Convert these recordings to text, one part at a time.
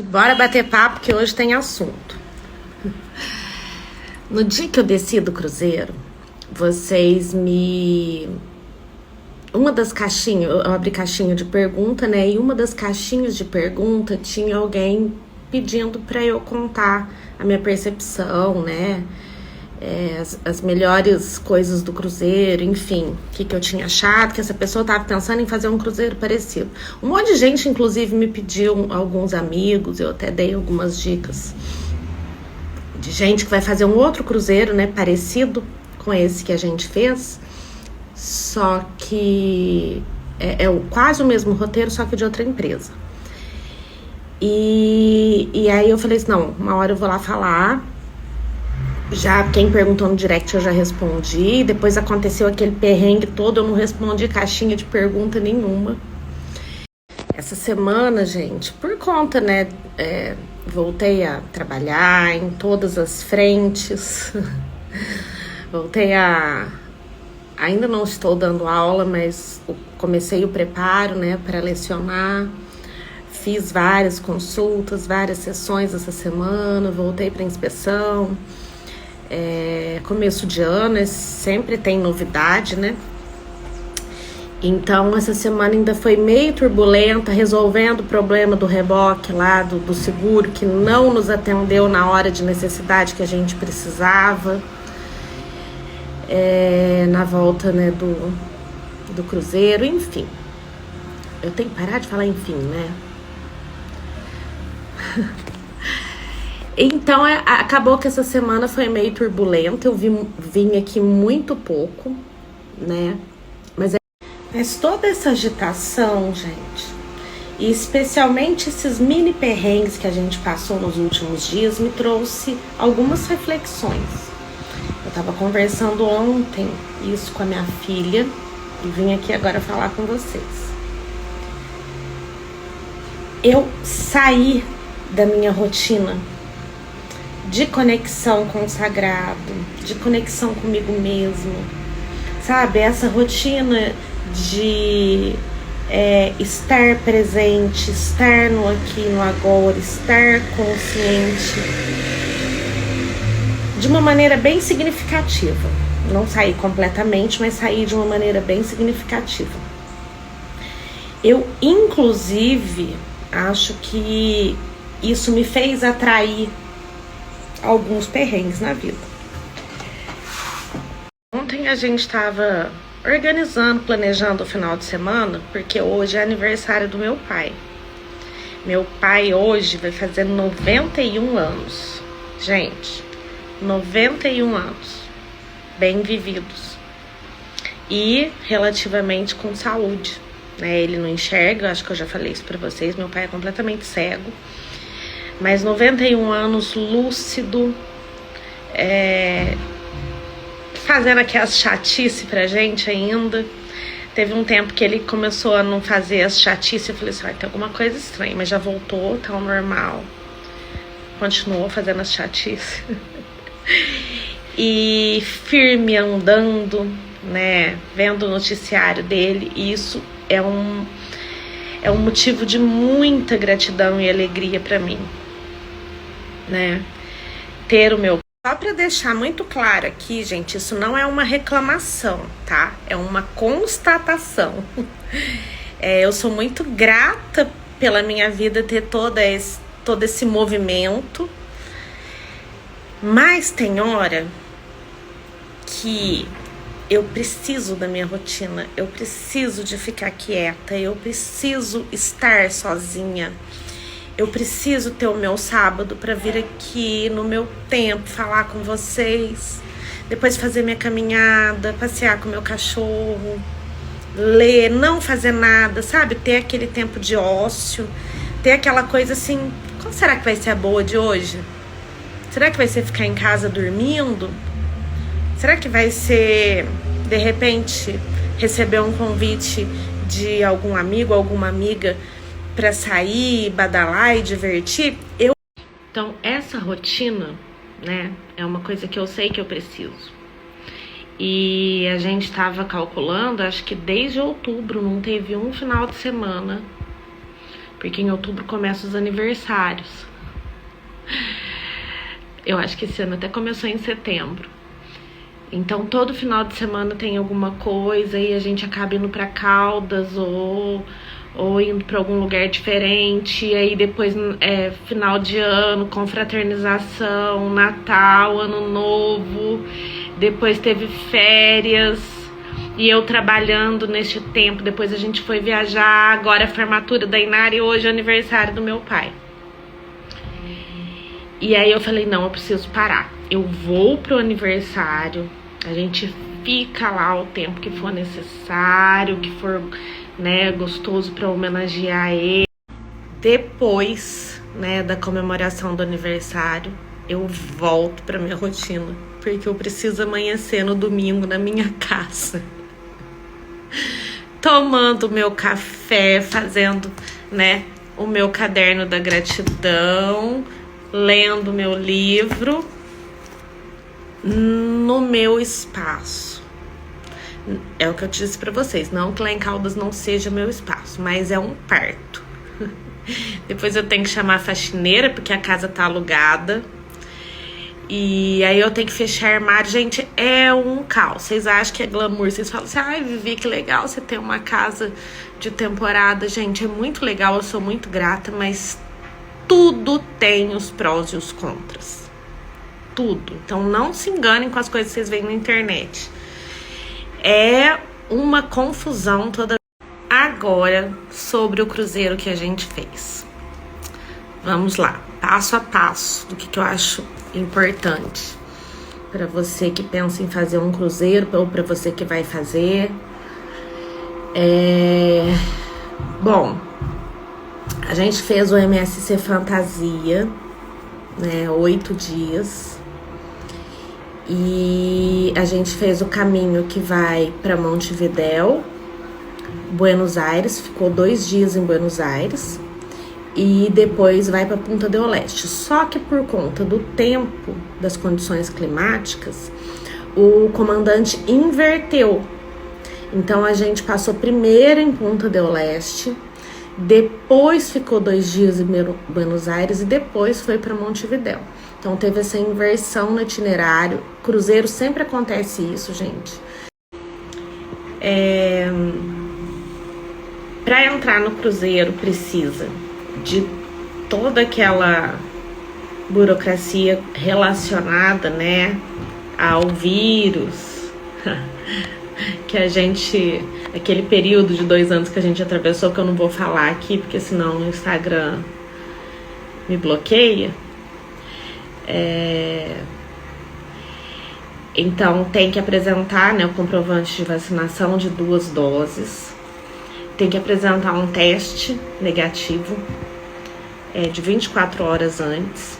Bora bater papo que hoje tem assunto. No dia que eu desci do cruzeiro, uma das caixinhas, eu abri caixinha de pergunta, né? E uma das caixinhas de pergunta tinha alguém pedindo para eu contar a minha percepção, né? As melhores coisas do cruzeiro, enfim, o que eu tinha achado, que essa pessoa estava pensando em fazer um cruzeiro parecido. Um monte de gente, inclusive, me pediu, alguns amigos, eu até dei algumas dicas de gente que vai fazer um outro cruzeiro, né, parecido com esse que a gente fez, só que é quase o mesmo roteiro, só que de outra empresa. E aí eu falei assim, não, uma hora eu vou lá falar. Já quem perguntou no direct eu já respondi. Depois aconteceu aquele perrengue todo, eu não respondi caixinha de pergunta nenhuma. Essa semana, gente, por conta, né, voltei a trabalhar em todas as frentes. Ainda não estou dando aula, mas comecei o preparo, né, para lecionar. Fiz várias consultas, várias sessões essa semana, voltei para inspeção. Começo de ano, sempre tem novidade, né? Então, essa semana ainda foi meio turbulenta, resolvendo o problema do reboque lá, do seguro, que não nos atendeu na hora de necessidade que a gente precisava. Na volta, né, do cruzeiro, enfim. Eu tenho que parar de falar enfim, né? Então, acabou que essa semana foi meio turbulenta. Eu vim aqui muito pouco, né? Mas toda essa agitação, gente, e especialmente esses mini perrengues que a gente passou nos últimos dias, me trouxe algumas reflexões. Eu tava conversando ontem isso com a minha filha e vim aqui agora falar com vocês. Eu saí da minha rotina de conexão com o sagrado, de conexão comigo mesmo, sabe? Essa rotina de estar presente, estar no aqui, no agora, estar consciente, de uma maneira bem significativa. Não saí completamente, mas saí de uma maneira bem significativa. Eu, inclusive, acho que isso me fez atrair alguns perrengues na vida. Ontem a gente estava organizando, planejando o final de semana, porque hoje é aniversário do meu pai. Meu pai hoje vai fazer 91 anos. Gente, 91 anos. Bem vividos. E relativamente com saúde, né? Ele não enxerga, acho que eu já falei isso pra vocês, meu pai é completamente cego. Mas 91 anos, lúcido, fazendo aquelas chatice pra gente ainda. Teve um tempo que ele começou a não fazer as chatice, eu falei assim, tem alguma coisa estranha, mas já voltou, tá ao normal. Continuou fazendo as chatice. E firme andando, né, vendo o noticiário dele, e isso é um motivo de muita gratidão e alegria pra mim, né? Ter o meu... Só para deixar muito claro aqui, gente, isso não é uma reclamação, tá? É uma constatação. Eu sou muito grata pela minha vida ter todo esse movimento, mas tem hora que eu preciso da minha rotina, eu preciso de ficar quieta, eu preciso estar sozinha. Eu preciso ter o meu sábado para vir aqui no meu tempo, falar com vocês, depois fazer minha caminhada, passear com meu cachorro, ler, não fazer nada, sabe? Ter aquele tempo de ócio, ter aquela coisa assim, qual será que vai ser a boa de hoje? Será que vai ser ficar em casa dormindo? Será que vai ser, de repente, receber um convite de algum amigo, alguma amiga para sair, badalar e divertir? Então, essa rotina, né, é uma coisa que eu sei que eu preciso. E a gente estava calculando, acho que desde outubro não teve um final de semana porque em outubro começam os aniversários. Eu acho que esse ano até começou em setembro. Então todo final de semana tem alguma coisa e a gente acaba indo pra Caldas ou indo pra algum lugar diferente. E aí depois final de ano, confraternização, Natal, Ano Novo. Depois teve férias e eu trabalhando neste tempo. Depois a gente foi viajar. Agora a formatura da Inara e hoje é o aniversário do meu pai. E aí eu falei, não, eu preciso parar. Eu vou pro aniversário, a gente fica lá o tempo que for necessário, que for, né, gostoso pra homenagear ele. Depois, né, da comemoração do aniversário, eu volto pra minha rotina, porque eu preciso amanhecer no domingo na minha casa. Tomando meu café, fazendo, né, o meu caderno da gratidão, lendo meu livro no meu espaço. É o que eu disse pra vocês, não que lá em Caldas não seja meu espaço, mas é um parto. Depois eu tenho que chamar a faxineira porque a casa tá alugada. E aí eu tenho que fechar armário. Gente, é um caos. Vocês acham que é glamour? Vocês falam assim, ai, Vivi, que legal você ter uma casa de temporada. Gente, é muito legal, eu sou muito grata, mas tudo tem os prós e os contras. Tudo. Então não se enganem com as coisas que vocês veem na internet. É uma confusão toda. Agora, sobre o cruzeiro que a gente fez. Vamos lá, passo a passo do que eu acho importante para você que pensa em fazer um cruzeiro ou para você que vai fazer. Bom, a gente fez o MSC Fantasia, né, 8 dias. E a gente fez o caminho que vai para Montevidéu, Buenos Aires, ficou 2 dias em Buenos Aires. E depois vai para Punta del Este. Só que por conta do tempo, das condições climáticas, o comandante inverteu. Então a gente passou primeiro em Punta del Este, depois ficou 2 dias em Buenos Aires e depois foi para Montevidéu. Então teve essa inversão no itinerário. Cruzeiro sempre acontece isso, gente. Para entrar no cruzeiro precisa de toda aquela burocracia relacionada, né, ao vírus, que a gente, aquele período de 2 anos que a gente atravessou, que eu não vou falar aqui, porque senão o Instagram me bloqueia. Então tem que apresentar, né, o comprovante de vacinação de 2 doses, tem que apresentar um teste negativo de 24 horas antes,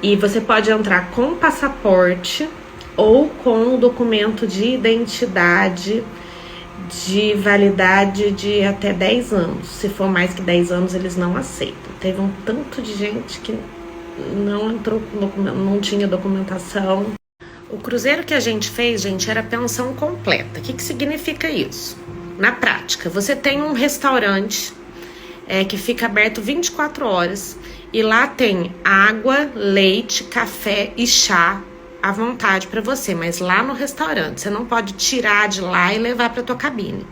e você pode entrar com passaporte ou com o documento de identidade de validade de até 10 anos. Se for mais que 10 anos, eles não aceitam. Teve um tanto de gente que não entrou com documento, não tinha documentação. O cruzeiro que a gente fez, gente, era pensão completa. O que significa isso? Na prática, você tem um restaurante que fica aberto 24 horas e lá tem água, leite, café e chá à vontade para você, mas lá no restaurante, você não pode tirar de lá e levar para tua cabine,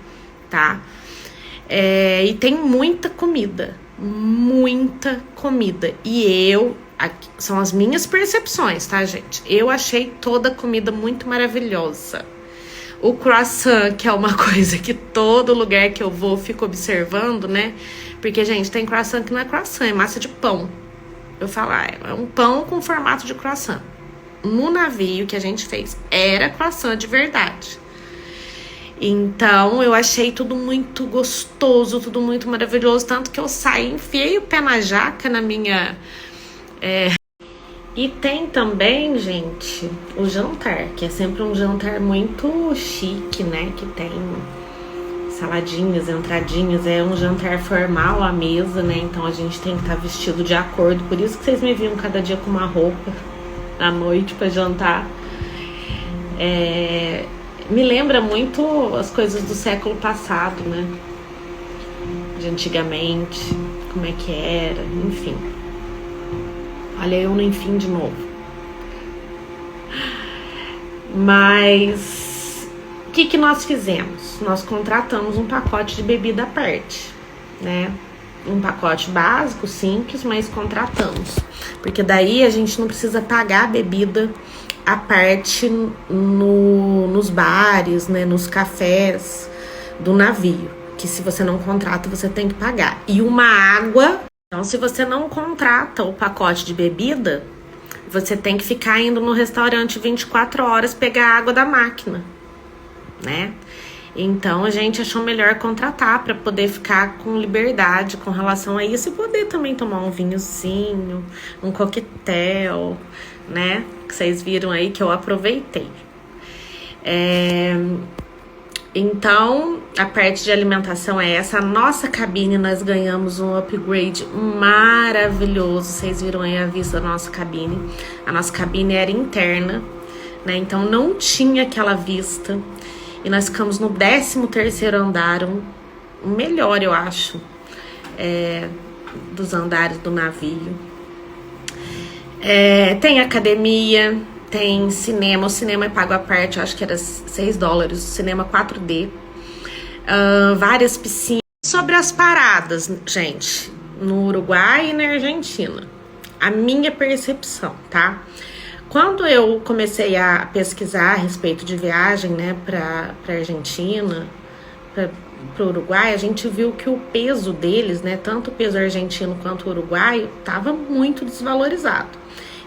tá? E tem muita comida, e são as minhas percepções, tá, gente? Eu achei toda a comida muito maravilhosa. O croissant, que é uma coisa que todo lugar que eu vou fico observando, né? Porque, gente, tem croissant que não é croissant, é massa de pão. Eu falo, é um pão com formato de croissant. No navio que a gente fez, era croissant de verdade. Então, eu achei tudo muito gostoso, tudo muito maravilhoso. Tanto que eu saí, enfiei o pé na jaca na minha... E tem também, gente, o jantar, que é sempre um jantar muito chique, né? Que tem saladinhas, entradinhas, é um jantar formal à mesa, né? Então a gente tem que estar vestido de acordo. Por isso que vocês me viam cada dia com uma roupa à noite pra jantar. Me lembra muito as coisas do século passado, né? de antigamente, como é que era, enfim. Olha eu no enfim de novo. Mas o que nós fizemos? Nós contratamos um pacote de bebida à parte, né? Um pacote básico, simples, mas contratamos. Porque daí a gente não precisa pagar a bebida à parte nos bares, né? Nos cafés do navio. Que se você não contrata, você tem que pagar. E uma água. Então, se você não contrata o pacote de bebida, você tem que ficar indo no restaurante 24 horas pegar a água da máquina, né? Então a gente achou melhor contratar para poder ficar com liberdade com relação a isso e poder também tomar um vinhozinho, um coquetel, né? Que vocês viram aí que eu aproveitei. Então, a parte de alimentação é essa. A nossa cabine, nós ganhamos um upgrade maravilhoso. Vocês viram aí a vista da nossa cabine. A nossa cabine era interna, né? Então não tinha aquela vista. E nós ficamos no 13º andar, o melhor, eu acho, dos andares do navio. Tem academia, tem cinema. O cinema é pago à parte, eu acho que era $6. O cinema 4D. Várias piscinas. Sobre as paradas, gente, no Uruguai e na Argentina. A minha percepção, tá? Quando eu comecei a pesquisar a respeito de viagem, né, para Argentina, para o Uruguai, a gente viu que o peso deles, né, tanto o peso argentino quanto o uruguaio, estava muito desvalorizado.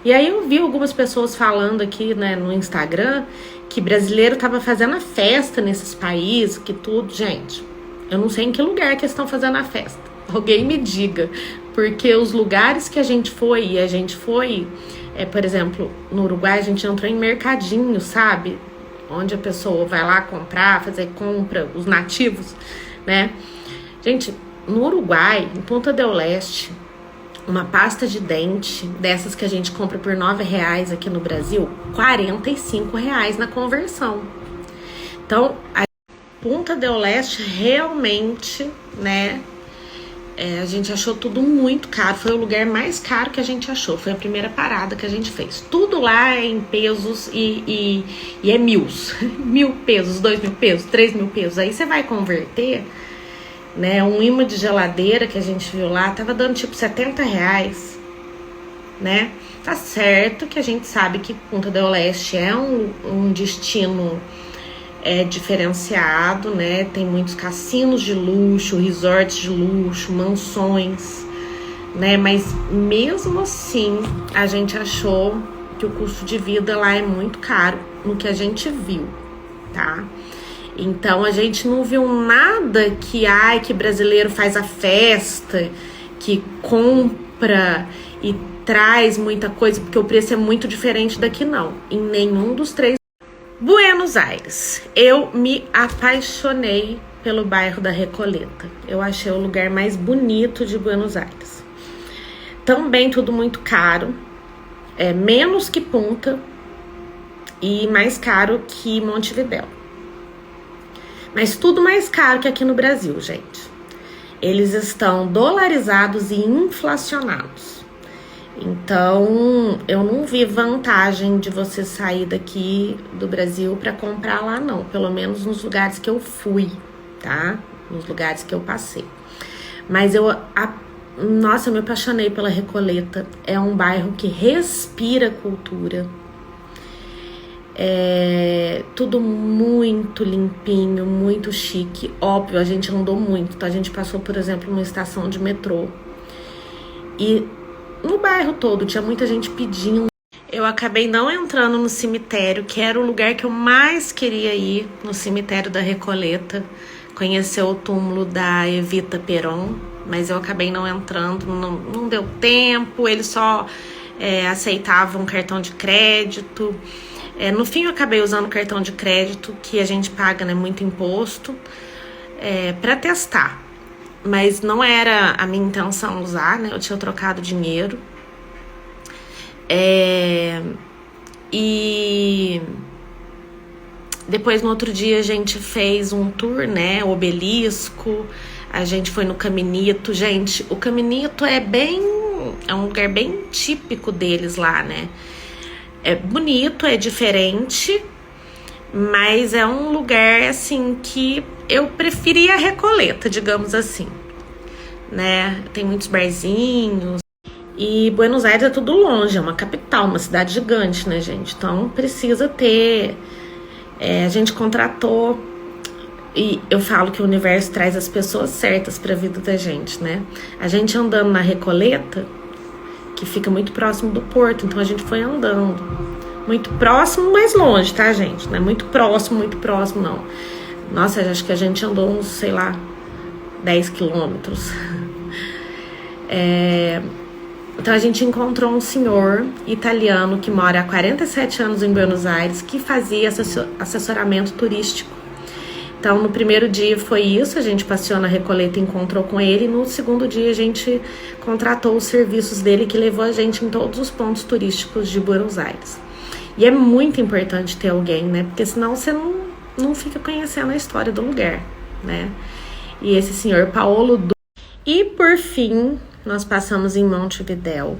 E aí eu vi algumas pessoas falando aqui, né, no Instagram que brasileiro estava fazendo a festa nesses países, que tudo. Gente, eu não sei em que lugar que eles estão fazendo a festa. Alguém me diga, porque os lugares que a gente foi, por exemplo, no Uruguai a gente entrou em mercadinho, sabe? Onde a pessoa vai lá comprar, fazer compra, os nativos, né? Gente, no Uruguai, em Punta del Este, uma pasta de dente, dessas que a gente compra por R$9 aqui no Brasil, R$45 na conversão. Então, a Punta del Este realmente, né? A gente achou tudo muito caro. Foi o lugar mais caro que a gente achou. Foi a primeira parada que a gente fez. Tudo lá é em pesos e é mils. 1.000 pesos, 2.000 pesos, 3.000 pesos. Aí você vai converter, né? Um imã de geladeira que a gente viu lá tava dando tipo R$70, né? Tá certo que a gente sabe que Punta del Este é um destino diferenciado, né? Tem muitos cassinos de luxo, resorts de luxo, mansões, né? Mas mesmo assim, a gente achou que o custo de vida lá é muito caro no que a gente viu, tá? Então a gente não viu nada que brasileiro faz a festa, que compra e traz muita coisa, porque o preço é muito diferente daqui, não. Em nenhum dos três. Buenos Aires, eu me apaixonei pelo bairro da Recoleta. Eu achei o lugar mais bonito de Buenos Aires. Também tudo muito caro, menos que Punta e mais caro que Montevidéu. Mas tudo mais caro que aqui no Brasil, gente. Eles estão dolarizados e inflacionados. Então, eu não vi vantagem de você sair daqui do Brasil para comprar lá, não. Pelo menos nos lugares que eu fui, tá? Nos lugares que eu passei. Mas nossa, eu me apaixonei pela Recoleta. É um bairro que respira cultura. Tudo muito limpinho, muito chique. Óbvio, a gente andou muito, tá? A gente passou, por exemplo, numa estação de metrô. E no bairro todo tinha muita gente pedindo. Eu acabei não entrando no cemitério, que era o lugar que eu mais queria ir, no cemitério da Recoleta, conhecer o túmulo da Evita Peron, mas eu acabei não entrando, não deu tempo, eles só aceitavam cartão de crédito. No fim eu acabei usando cartão de crédito, que a gente paga, né, muito imposto, para testar. Mas não era a minha intenção usar, né? Eu tinha trocado dinheiro. E depois, no outro dia, a gente fez um tour, né? O Obelisco. A gente foi no Caminito. Gente, o Caminito é um lugar bem típico deles lá, né? É bonito, é diferente, mas é um lugar, assim, que eu preferia a Recoleta, digamos assim, né? Tem muitos barzinhos. E Buenos Aires é tudo longe, é uma capital, uma cidade gigante, né, gente? Então precisa ter... a gente contratou... E eu falo que o universo traz as pessoas certas para a vida da gente, né? A gente andando na Recoleta, que fica muito próximo do porto, então a gente foi andando. Muito próximo, mas longe, tá, gente? Não é muito próximo, não. Nossa, acho que a gente andou uns, sei lá, 10 quilômetros. Então a gente encontrou um senhor italiano que mora há 47 anos em Buenos Aires, que fazia assessoramento turístico. Então, no primeiro dia foi isso, a gente passeou na Recoleta e encontrou com ele. No segundo dia, a gente contratou os serviços dele, que levou a gente em todos os pontos turísticos de Buenos Aires. E é muito importante ter alguém, né? Porque senão você não fica conhecendo a história do lugar, né? E esse senhor Paolo... E, por fim, nós passamos em Montevidéu.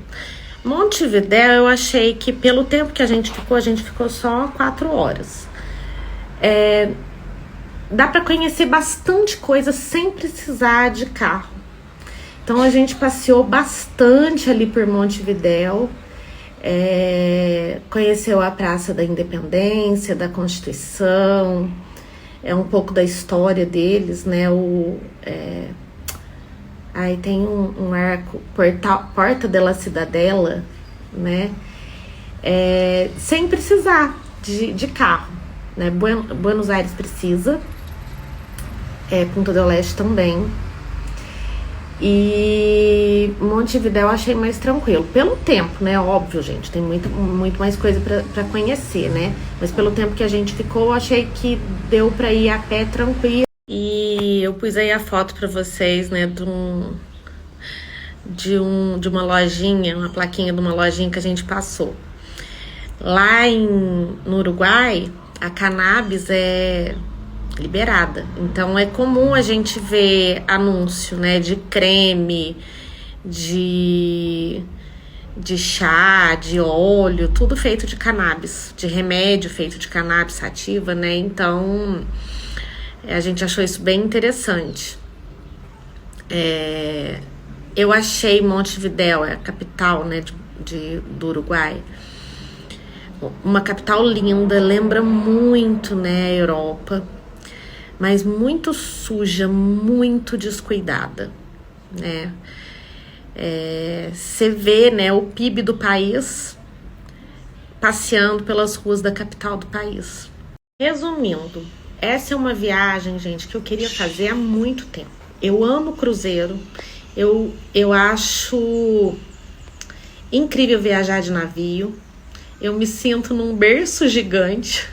Montevidéu, eu achei que, pelo tempo que a gente ficou só 4 horas. Dá para conhecer bastante coisa sem precisar de carro. Então a gente passeou bastante ali por Montevidéu, conheceu a Praça da Independência, da Constituição, um pouco da história deles, né? Aí tem um arco, Porta della Cidadela, né? Sem precisar de carro, né? Buenos Aires precisa. Punta del Este também. E Montevidéu eu achei mais tranquilo. Pelo tempo, né? Óbvio, gente. Tem muito mais coisa pra conhecer, né? Mas pelo tempo que a gente ficou, eu achei que deu pra ir a pé tranquilo. E eu pus aí a foto pra vocês, né? De uma lojinha, uma plaquinha de uma lojinha que a gente passou. Lá no Uruguai, a cannabis é liberada. Então é comum a gente ver anúncio, né, de creme, de chá, de óleo, tudo feito de cannabis, de remédio feito de cannabis sativa, né? Então a gente achou isso bem interessante. Eu achei Montevidéu, a capital, né, do Uruguai, uma capital linda, lembra muito, né, a Europa, mas muito suja, muito descuidada, né? Você vê, né, o PIB do país passeando pelas ruas da capital do país. Resumindo, essa é uma viagem, gente, que eu queria fazer há muito tempo. Eu amo cruzeiro, eu acho incrível viajar de navio. Eu me sinto num berço gigante,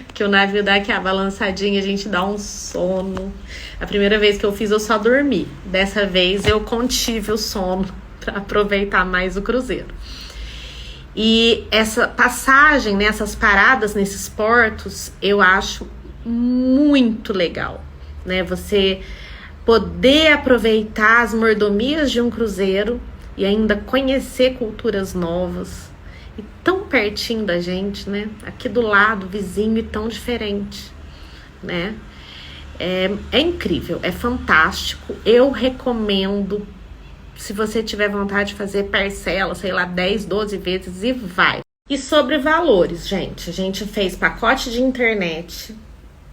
porque o navio dá aquela balançadinha, a gente dá um sono. A primeira vez que eu fiz, eu só dormi. Dessa vez, eu contive o sono para aproveitar mais o cruzeiro. E essa passagem, né, essas paradas nesses portos, eu acho muito legal, né? Você poder aproveitar as mordomias de um cruzeiro e ainda conhecer culturas novas. E tão pertinho da gente, né? Aqui do lado, vizinho, e tão diferente, né? É incrível, é fantástico. Eu recomendo, se você tiver vontade de fazer parcela, sei lá, 10, 12 vezes e vai. E sobre valores, gente, a gente fez pacote de internet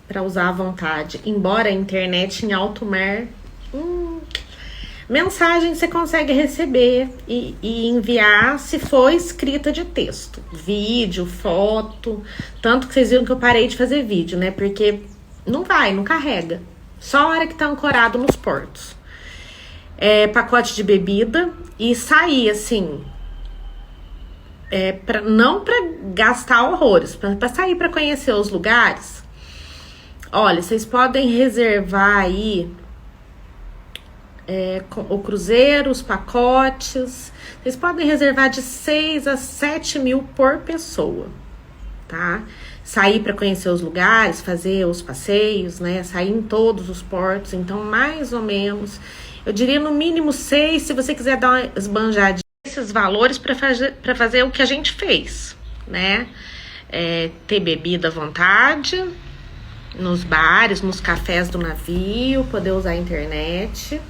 para usar à vontade. Embora a internet em alto mar... Mensagem você consegue receber e enviar se for escrita de texto, vídeo, foto. Tanto que vocês viram que eu parei de fazer vídeo, né? Porque não carrega. Só a hora que tá ancorado nos portos. Pacote de bebida e sair, assim... não pra gastar horrores, pra sair pra conhecer os lugares. Olha, vocês podem reservar aí... o cruzeiro, os pacotes, vocês podem reservar de 6 a 7 mil por pessoa, tá? sair para conhecer os lugares, fazer os passeios, né? Sair em todos os portos. Então, mais ou menos, eu diria no mínimo 6, se você quiser dar uma esbanjadinha esses valores para fazer o que a gente fez, né? Ter bebida à vontade, nos bares, nos cafés do navio, poder usar a internet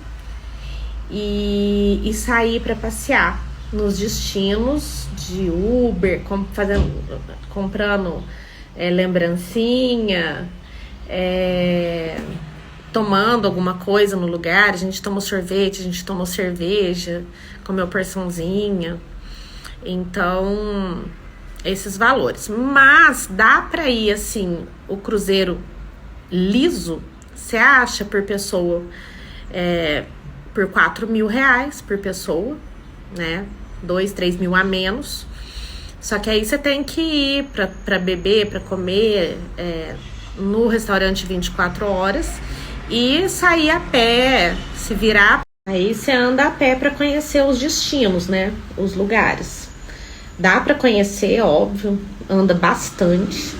e sair para passear nos destinos de Uber, comprando lembrancinha, tomando alguma coisa no lugar. A gente tomou sorvete, a gente tomou cerveja, comeu porçãozinha. Então, esses valores. Mas dá pra ir assim, o cruzeiro liso, você acha, por pessoa, por R$4.000 por pessoa, né? 2, 3 mil a menos. Só que aí você tem que ir pra beber, pra comer no restaurante 24 horas e sair a pé, se virar. Aí você anda a pé pra conhecer os destinos, né? Os lugares. Dá pra conhecer, óbvio, anda bastante.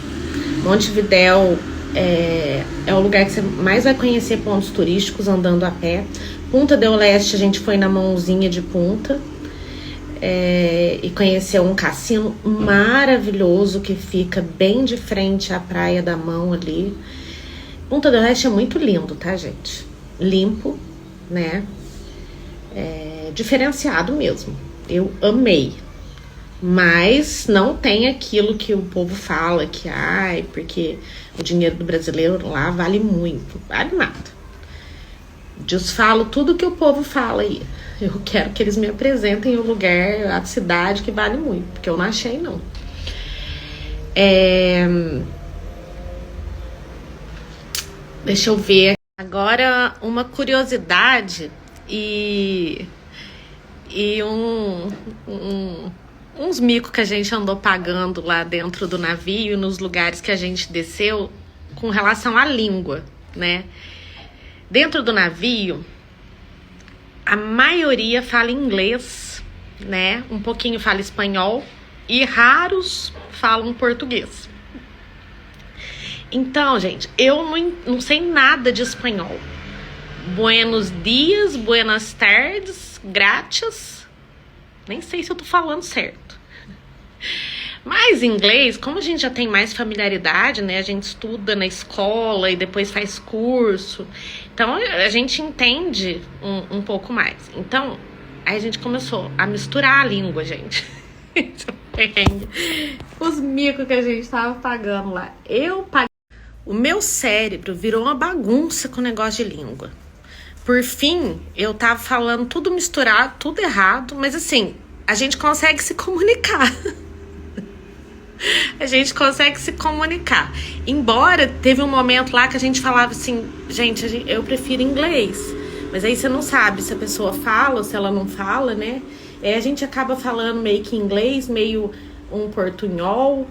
Montevidéu é o lugar que você mais vai conhecer pontos turísticos andando a pé. Punta del Este, a gente foi na mãozinha de Punta e conheceu um cassino maravilhoso que fica bem de frente à Praia da Mão ali. Punta del Este é muito lindo, tá, gente? Limpo, né? Diferenciado mesmo. Eu amei. Mas não tem aquilo que o povo fala que, porque o dinheiro do brasileiro lá vale muito. Vale nada. Desfalo tudo que o povo fala aí. Eu quero que eles me apresentem o lugar, a cidade que vale muito, porque eu não achei, não. Deixa eu ver. Agora, uma curiosidade e uns micos que a gente andou pagando lá dentro do navio, nos lugares que a gente desceu, com relação à língua, né? Dentro do navio, a maioria fala inglês, né? Um pouquinho fala espanhol e raros falam português. Então, gente, eu não sei nada de espanhol. Buenos dias, buenas tardes, gracias. Nem sei se eu tô falando certo. Mas inglês, como a gente já tem mais familiaridade, né? A gente estuda na escola e depois faz curso. Então, a gente entende um pouco mais. Então, aí a gente começou a misturar a língua, gente. Os micos que a gente tava pagando lá. Eu paguei. O meu cérebro virou uma bagunça com o negócio de língua. Por fim, eu tava falando tudo misturado, tudo errado. Mas assim, a gente consegue se comunicar. A gente consegue se comunicar. Embora teve um momento lá que a gente falava assim, gente, eu prefiro inglês. Mas aí você não sabe se a pessoa fala ou se ela não fala, né? A gente acaba falando meio que inglês, meio um portunhol.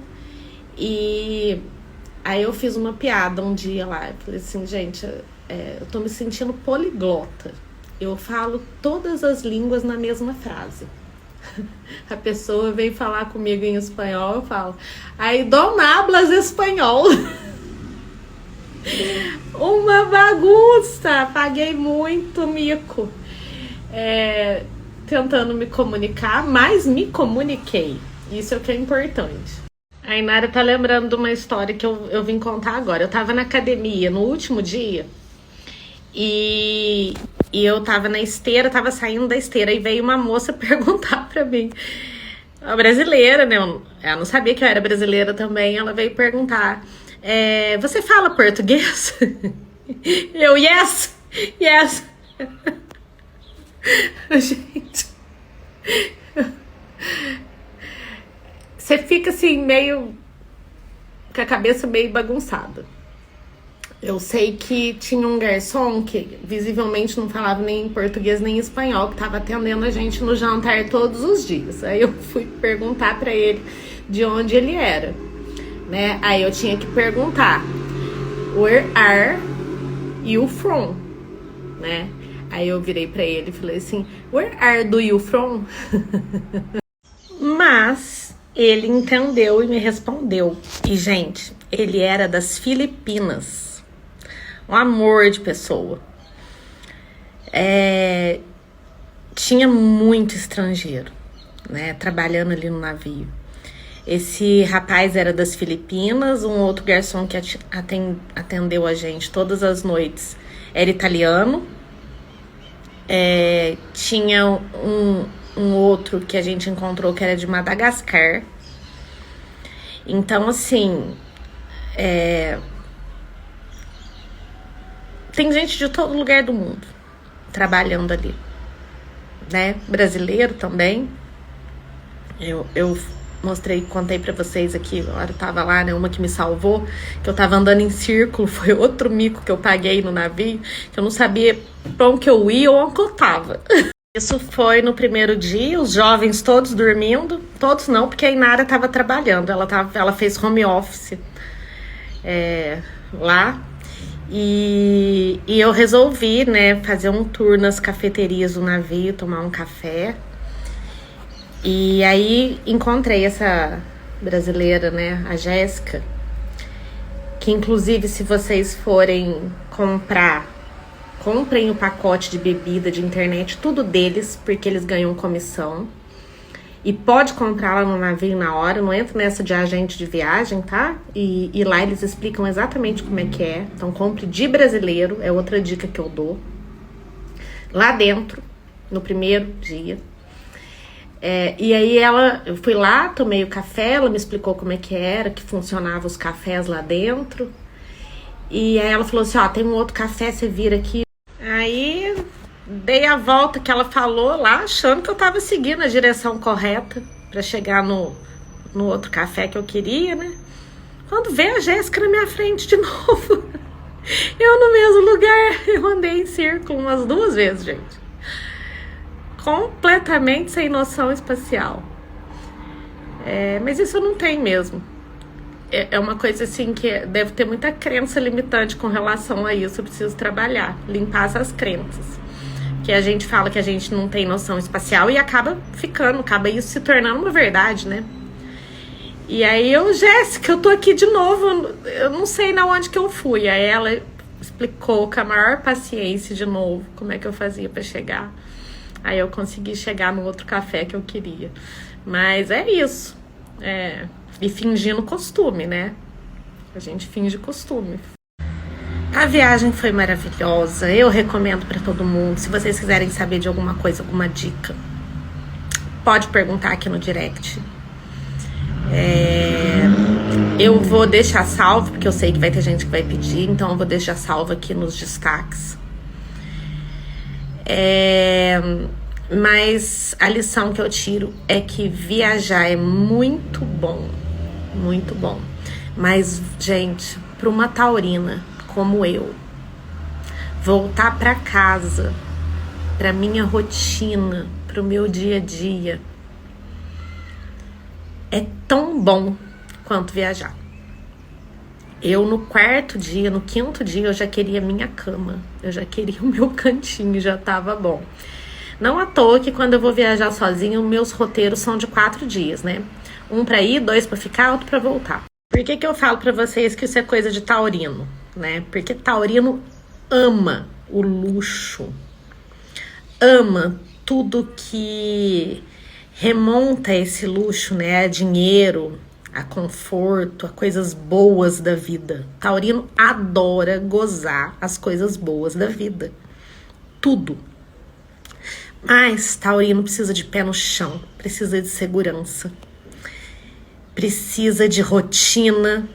E aí eu fiz uma piada um dia lá. Eu falei assim, gente, eu tô me sentindo poliglota. Eu falo todas as línguas na mesma frase. A pessoa vem falar comigo em espanhol, eu falo, aí não hablas espanhol. Uma bagunça. Paguei muito mico tentando me comunicar, mas me comuniquei. Isso é o que é importante. A Inara tá lembrando de uma história que eu vim contar agora. Eu tava na academia no último dia e eu tava na esteira, tava saindo da esteira e veio uma moça perguntar pra mim, a brasileira, né? Ela não sabia que eu era brasileira também. Ela veio perguntar, você fala português? Eu, yes. Gente, você fica assim meio com a cabeça meio bagunçada. Eu sei que tinha um garçom que visivelmente não falava nem português nem espanhol, que estava atendendo a gente no jantar todos os dias. Aí eu fui perguntar para ele de onde ele era, né? Aí eu tinha que perguntar, where are you from, né? Aí eu virei para ele e falei assim, where are you from? Mas ele entendeu e me respondeu. E, gente, ele era das Filipinas. Um amor de pessoa. Tinha muito estrangeiro, né, trabalhando ali no navio. Esse rapaz era das Filipinas, um outro garçom que atendeu a gente todas as noites era italiano. Tinha um outro que a gente encontrou que era de Madagascar. Então, assim, tem gente de todo lugar do mundo trabalhando ali, né? Brasileiro também. Eu contei pra vocês aqui, a hora eu tava lá, né? Uma que me salvou, que eu tava andando em círculo, foi outro mico que eu paguei no navio, que eu não sabia pra onde que eu ia ou onde que eu tava. Isso foi no primeiro dia, os jovens todos dormindo. Todos não, porque a Inara tava trabalhando, ela fez home office lá. E eu resolvi, né, fazer um tour nas cafeterias do navio, tomar um café. E aí encontrei essa brasileira, né, a Jéssica, que inclusive se vocês forem comprem o pacote de bebida, de internet, tudo deles, porque eles ganham comissão. E pode comprar lá no navio na hora, não entra nessa de agente de viagem, tá? E lá eles explicam exatamente como é que é. Então compre de brasileiro, é outra dica que eu dou. Lá dentro, no primeiro dia. E aí eu fui lá, tomei o café, ela me explicou como é que era, que funcionava os cafés lá dentro. E aí ela falou assim, ó, tem um outro café, você vira aqui. Aí dei a volta que ela falou lá, achando que eu tava seguindo a direção correta pra chegar no outro café que eu queria, né? Quando veio a Jéssica na minha frente de novo. Eu no mesmo lugar, eu andei em círculo umas 2 vezes, gente. Completamente sem noção espacial. Mas isso eu não tenho mesmo. É uma coisa assim que deve ter muita crença limitante com relação a isso. Eu preciso trabalhar, limpar essas crenças. Que a gente fala que a gente não tem noção espacial e acaba isso se tornando uma verdade, né? E aí Jéssica, eu tô aqui de novo, eu não sei na onde que eu fui. Aí ela explicou com a maior paciência de novo como é que eu fazia pra chegar. Aí eu consegui chegar no outro café que eu queria. Mas é isso. E fingindo costume, né? A gente finge costume. A viagem foi maravilhosa. Eu recomendo pra todo mundo. Se vocês quiserem saber de alguma coisa, alguma dica, pode perguntar aqui no direct. Eu vou deixar salvo, porque eu sei que vai ter gente que vai pedir. Então eu vou deixar salvo aqui nos destaques. Mas a lição que eu tiro é que viajar é muito bom. Muito bom. Mas, gente, para uma taurina como eu, voltar para casa, para minha rotina, para o meu dia a dia, é tão bom quanto viajar. Eu no 4º dia, no 5º dia, eu já queria minha cama, eu já queria o meu cantinho, já tava bom. Não à toa que quando eu vou viajar sozinha, os meus roteiros são de 4 dias, né? 1 pra ir, 2 pra ficar, outro pra voltar. Por que eu falo pra vocês que isso é coisa de taurino, né? Porque taurino ama o luxo, ama tudo que remonta esse luxo, né? A dinheiro, a conforto, a coisas boas da vida. Taurino adora gozar as coisas boas da vida. Tudo. Mas taurino precisa de pé no chão, precisa de segurança, precisa de rotina,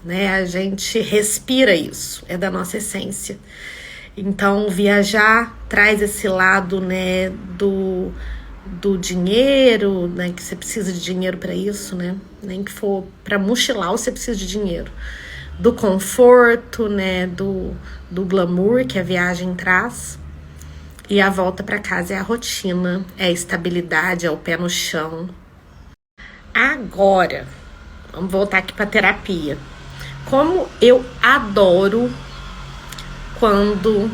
né? A gente respira isso, é da nossa essência. Então viajar traz esse lado, né, do dinheiro, né, que você precisa de dinheiro para isso, né? Nem que for para mochilar, você precisa de dinheiro. Do conforto, né, do glamour que a viagem traz. E a volta para casa é a rotina, é a estabilidade, é o pé no chão. Agora, vamos voltar aqui para terapia. Como eu adoro quando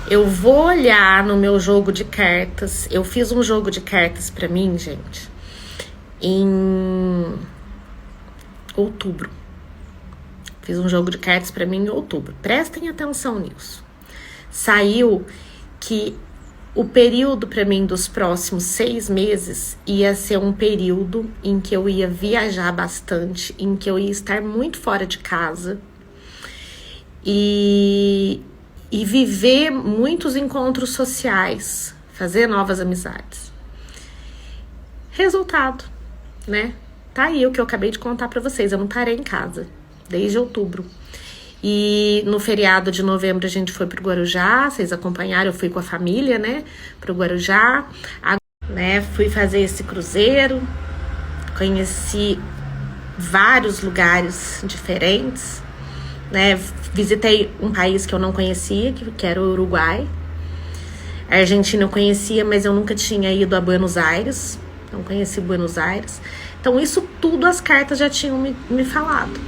eu vou olhar no meu jogo de cartas. Eu fiz um jogo de cartas para mim, gente, em outubro. Fiz um jogo de cartas para mim em outubro. Prestem atenção nisso. Saiu que o período para mim dos próximos 6 meses ia ser um período em que eu ia viajar bastante, em que eu ia estar muito fora de casa e viver muitos encontros sociais, fazer novas amizades. Resultado, né? Tá aí o que eu acabei de contar pra vocês. Eu não parei em casa desde outubro. E no feriado de novembro a gente foi pro Guarujá. Vocês acompanharam, eu fui com a família, né? Pro Guarujá, né? Fui fazer esse cruzeiro. Conheci vários lugares diferentes, né? Visitei um país que eu não conhecia, que era o Uruguai. A Argentina eu conhecia, mas eu nunca tinha ido a Buenos Aires. Não conheci Buenos Aires. Então isso tudo as cartas já tinham me falado,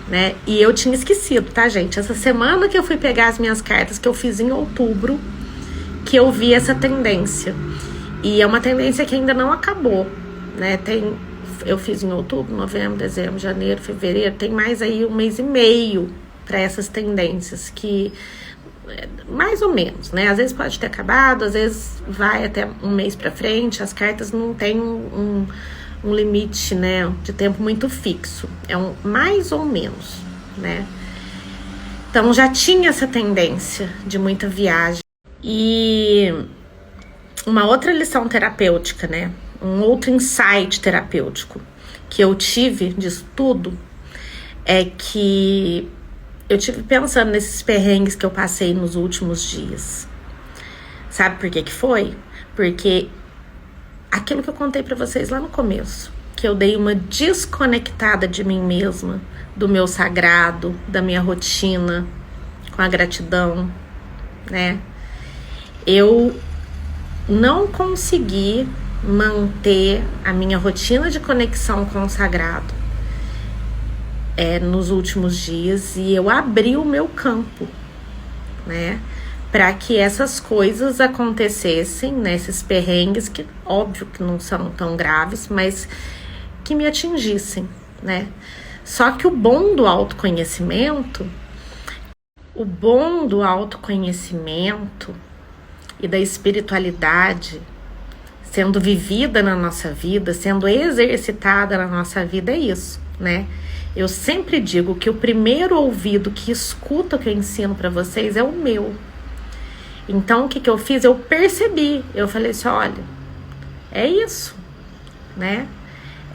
né? E eu tinha esquecido, tá, gente? Essa semana que eu fui pegar as minhas cartas, que eu fiz em outubro, que eu vi essa tendência. E é uma tendência que ainda não acabou, né? Eu fiz em outubro, novembro, dezembro, janeiro, fevereiro. Tem mais aí 1 mês e meio para essas tendências que... mais ou menos, né? Às vezes pode ter acabado, às vezes vai até 1 mês para frente. As cartas não têm um limite, né, de tempo muito fixo. É mais ou menos, né? Então já tinha essa tendência de muita viagem. E uma outra lição terapêutica, né? Um outro insight terapêutico que eu tive disso tudo é que eu tive pensando nesses perrengues que eu passei nos últimos dias. Sabe por que foi? Porque aquilo que eu contei pra vocês lá no começo, que eu dei uma desconectada de mim mesma, do meu sagrado, da minha rotina, com a gratidão, né? Eu não consegui manter a minha rotina de conexão com o sagrado nos últimos dias, e eu abri o meu campo, né, para que essas coisas acontecessem, né, esses perrengues que óbvio que não são tão graves, mas que me atingissem, né? Só que o bom do autoconhecimento e da espiritualidade sendo vivida na nossa vida, sendo exercitada na nossa vida, é isso, né? Eu sempre digo que o primeiro ouvido que escuta o que eu ensino para vocês é o meu. Então, o que eu fiz? Eu percebi. Eu falei assim, olha, é isso, né?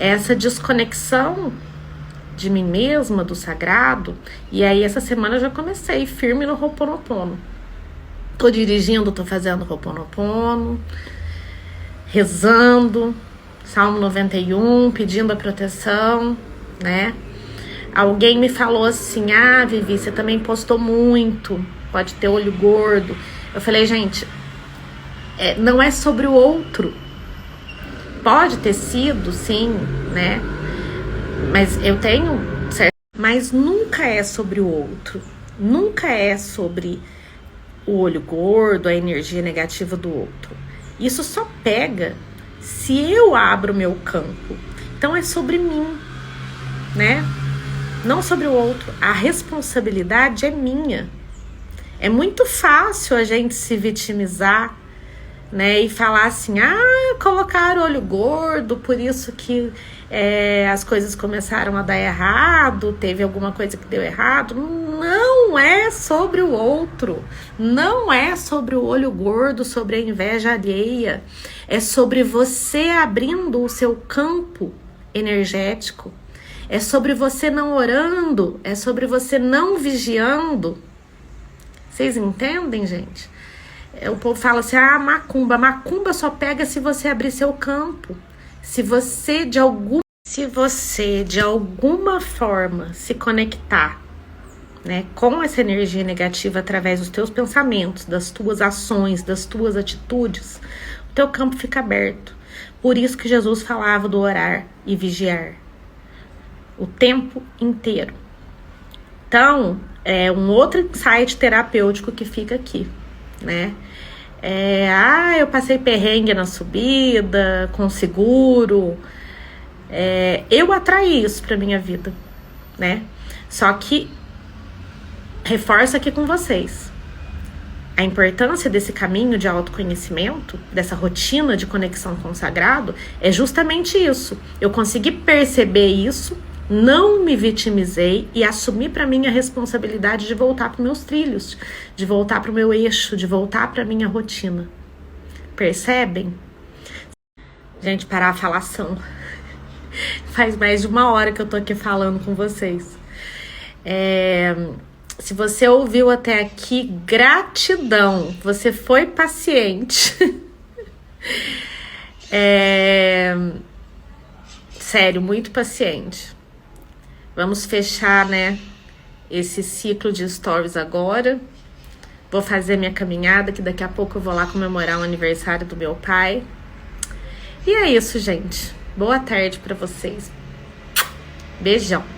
Essa desconexão de mim mesma, do sagrado. E aí, essa semana eu já comecei firme no Ho'oponopono. Tô dirigindo, tô fazendo Ho'oponopono, rezando, Salmo 91, pedindo a proteção, né? Alguém me falou assim, Vivi, você também postou muito, pode ter olho gordo. Eu falei, gente, não é sobre o outro. Pode ter sido, sim, né? Mas eu tenho certo. Mas nunca é sobre o outro. Nunca é sobre o olho gordo, a energia negativa do outro. Isso só pega se eu abro o meu campo. Então é sobre mim, né? Não sobre o outro. A responsabilidade é minha. É muito fácil a gente se vitimizar, né? E falar assim, colocaram olho gordo, por isso que as coisas começaram a dar errado, teve alguma coisa que deu errado. Não é sobre o outro. Não é sobre o olho gordo, sobre a inveja alheia. É sobre você abrindo o seu campo energético. É sobre você não orando, é sobre você não vigiando. Vocês entendem, gente? O povo fala assim, macumba. Macumba só pega se você abrir seu campo. Se você de alguma forma se conectar, né, com essa energia negativa através dos teus pensamentos, das tuas ações, das tuas atitudes, o teu campo fica aberto. Por isso que Jesus falava do orar e vigiar o tempo inteiro. Então, é um outro insight terapêutico que fica aqui, né? Eu passei perrengue na subida, com seguro, Eu atraí isso pra minha vida, né? Só que reforço aqui com vocês a importância desse caminho de autoconhecimento, dessa rotina de conexão com o sagrado, é justamente isso. Eu consegui perceber isso, não me vitimizei e assumi para mim a responsabilidade de voltar para meus trilhos, de voltar para o meu eixo, de voltar para minha rotina. Percebem? Gente, parar a falação. Faz mais de 1 hora que eu tô aqui falando com vocês. Se você ouviu até aqui, gratidão. Você foi paciente. Sério, muito paciente. Vamos fechar, né, esse ciclo de stories agora. Vou fazer minha caminhada, que daqui a pouco eu vou lá comemorar o aniversário do meu pai. E é isso, gente. Boa tarde pra vocês. Beijão.